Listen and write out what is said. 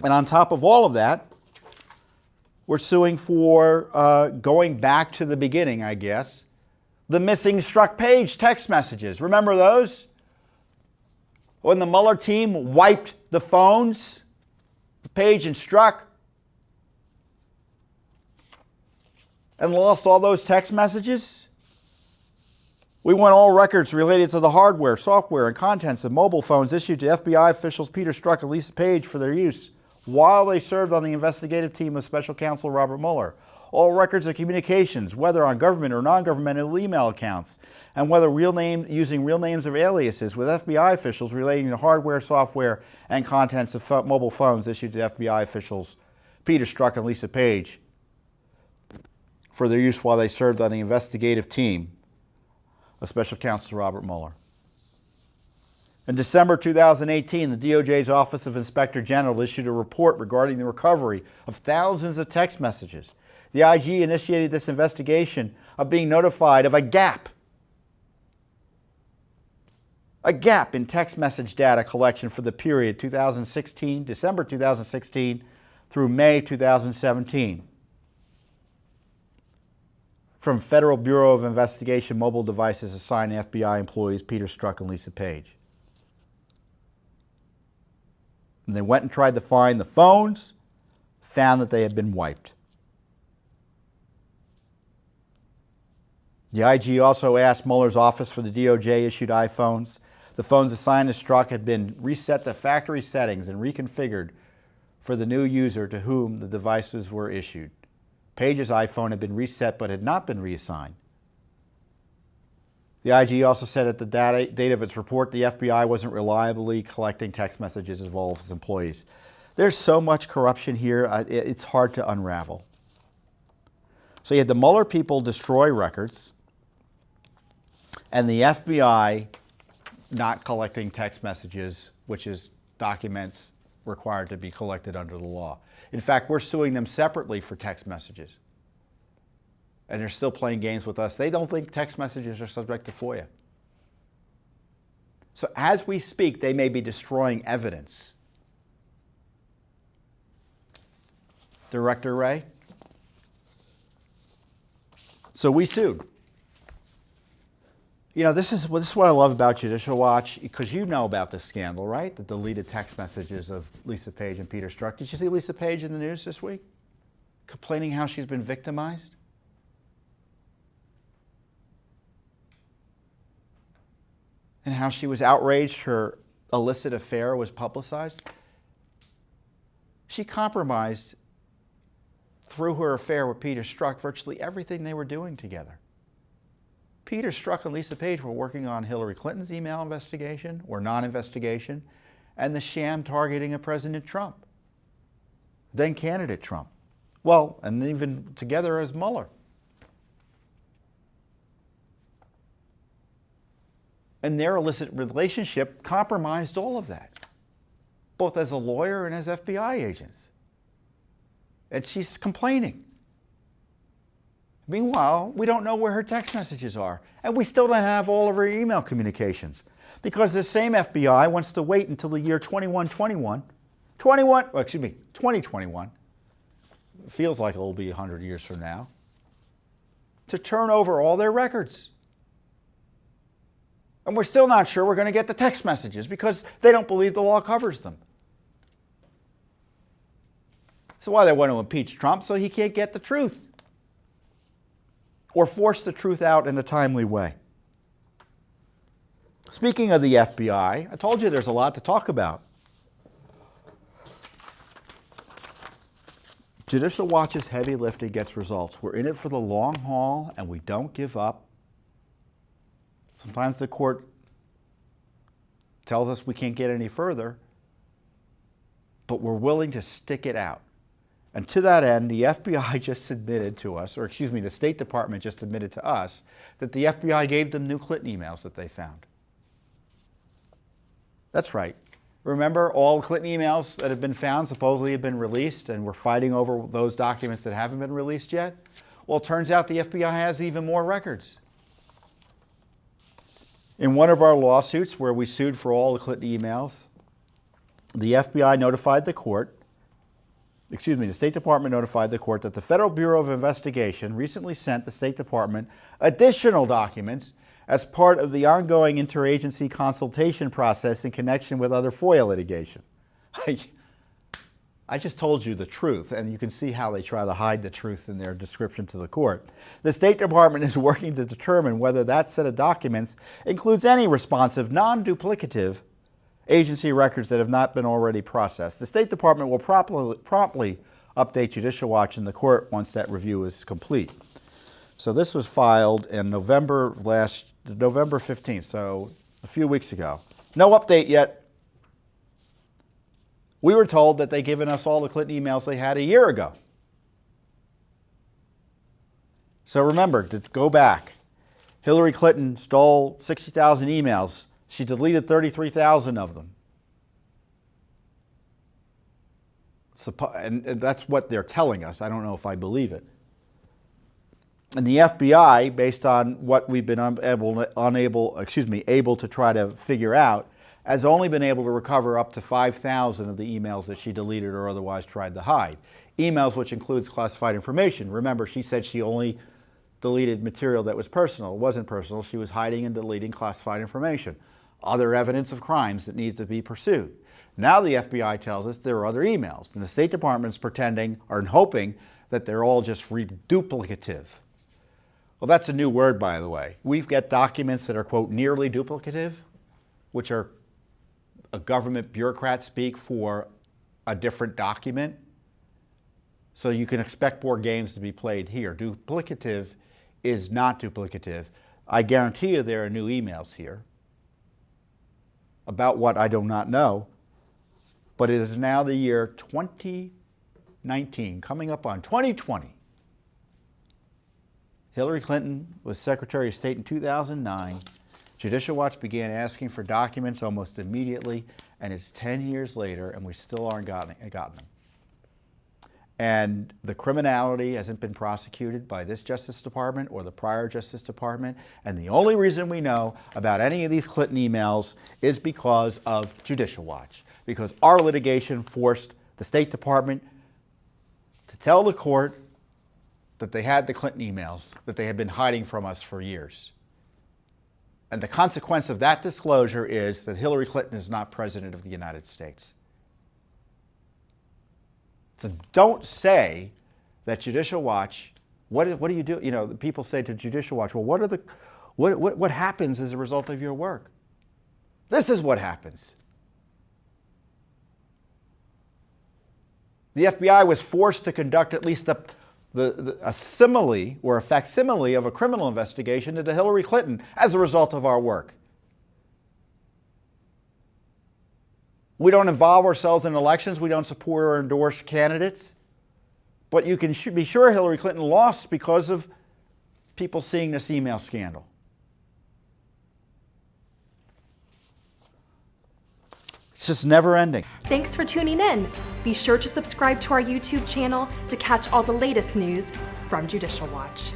And on top of all of that, we're suing for going back to the beginning, I guess, the missing Strzok-Page text messages. Remember those? When the Mueller team wiped the phones, Page and Strzok, and lost all those text messages? We want all records related to the hardware, software, and contents of mobile phones issued to FBI officials Peter Strzok and Lisa Page for their use while they served on the investigative team of Special Counsel Robert Mueller. All records of communications, whether on government or non-governmental email accounts, and whether using real names or aliases with FBI officials relating to hardware, software, and contents of mobile phones issued to FBI officials Peter Strzok and Lisa Page for their use while they served on the investigative team of Special Counsel Robert Mueller. In December 2018, the DOJ's Office of Inspector General issued a report regarding the recovery of thousands of text messages. The IG initiated this investigation of being notified of a gap in text message data collection for the period December 2016 through May 2017 from Federal Bureau of Investigation mobile devices assigned to FBI employees Peter Strzok and Lisa Page. And they went and tried to find the phones, found that they had been wiped. The IG also asked Mueller's office for the DOJ-issued iPhones. The phones assigned to Strzok had been reset to factory settings and reconfigured for the new user to whom the devices were issued. Page's iPhone had been reset but had not been reassigned. The IG also said at the date of its report the FBI wasn't reliably collecting text messages of all of its employees. There's so much corruption here, it's hard to unravel. So you had the Mueller people destroy records, and the FBI not collecting text messages, which is documents required to be collected under the law. In fact, we're suing them separately for text messages. And they're still playing games with us. They don't think text messages are subject to FOIA. So as we speak, they may be destroying evidence. Director Wray? So we sued. You know, this is what I love about Judicial Watch, because you know about this scandal, right? The deleted text messages of Lisa Page and Peter Strzok. Did you see Lisa Page in the news this week? Complaining how she's been victimized? And how she was outraged her illicit affair was publicized? She compromised, through her affair with Peter Strzok, virtually everything they were doing together. Peter Strzok and Lisa Page were working on Hillary Clinton's email investigation, or non-investigation, and the sham targeting of President Trump, then candidate Trump. Well, and even together as Mueller. And their illicit relationship compromised all of that, both as a lawyer and as FBI agents. And she's complaining. Meanwhile, we don't know where her text messages are, and we still don't have all of her email communications, because the same FBI wants to wait until the year 2021. It feels like it'll be 100 years from now, to turn over all their records. And we're still not sure we're going to get the text messages because they don't believe the law covers them. So why they want to impeach Trump? So he can't get the truth, or force the truth out in a timely way. Speaking of the FBI, I told you there's a lot to talk about. Judicial Watch's heavy lifting gets results. We're in it for the long haul, and we don't give up. Sometimes the court tells us we can't get any further, but we're willing to stick it out. And to that end, the FBI just submitted to us, or excuse me, the State Department just admitted to us that the FBI gave them new Clinton emails that they found. That's right. Remember, all Clinton emails that have been found supposedly have been released, and we're fighting over those documents that haven't been released yet? Well, it turns out the FBI has even more records. In one of our lawsuits where we sued for all the Clinton emails, the FBI notified the court the State Department notified the court that the Federal Bureau of Investigation recently sent the State Department additional documents as part of the ongoing interagency consultation process in connection with other FOIA litigation. I just told you the truth, and you can see how they try to hide the truth in their description to the court. The State Department is working to determine whether that set of documents includes any responsive, non-duplicative agency records that have not been already processed. The State Department will promptly update Judicial Watch in the court once that review is complete. So this was filed in November 15th, so a few weeks ago. No update yet. We were told that they'd given us all the Clinton emails they had a year ago. So remember, to go back, Hillary Clinton stole 60,000 emails. She deleted 33,000 of them. And that's what they're telling us. I don't know if I believe it. And the FBI, based on what we've been able to try to figure out, has only been able to recover up to 5,000 of the emails that she deleted or otherwise tried to hide. Emails which includes classified information. Remember, she said she only deleted material that was personal. It wasn't personal. She was hiding and deleting classified information. Other evidence of crimes that needs to be pursued. Now the FBI tells us there are other emails, and the State Department's pretending or hoping that they're all just duplicative. Well, that's a new word, by the way. We've got documents that are, quote, nearly duplicative, which are a government bureaucrat speak for a different document. So you can expect more games to be played here. Duplicative is not duplicative. I guarantee you there are new emails here about what I do not know, but it is now the year 2019, coming up on 2020. Hillary Clinton was Secretary of State in 2009. Judicial Watch began asking for documents almost immediately, and it's 10 years later, and we still aren't gotten them. And the criminality hasn't been prosecuted by this Justice Department or the prior Justice Department, and the only reason we know about any of these Clinton emails is because of Judicial Watch, because our litigation forced the State Department to tell the court that they had the Clinton emails that they had been hiding from us for years. And the consequence of that disclosure is that Hillary Clinton is not President of the United States. So don't say that Judicial Watch, what do you do? You know, people say to Judicial Watch, well, what happens as a result of your work? This is what happens. The FBI was forced to conduct at least a simile or a facsimile of a criminal investigation into Hillary Clinton as a result of our work. We don't involve ourselves in elections. We don't support or endorse candidates. But you can be sure Hillary Clinton lost because of people seeing this email scandal. It's just never ending. Thanks for tuning in. Be sure to subscribe to our YouTube channel to catch all the latest news from Judicial Watch.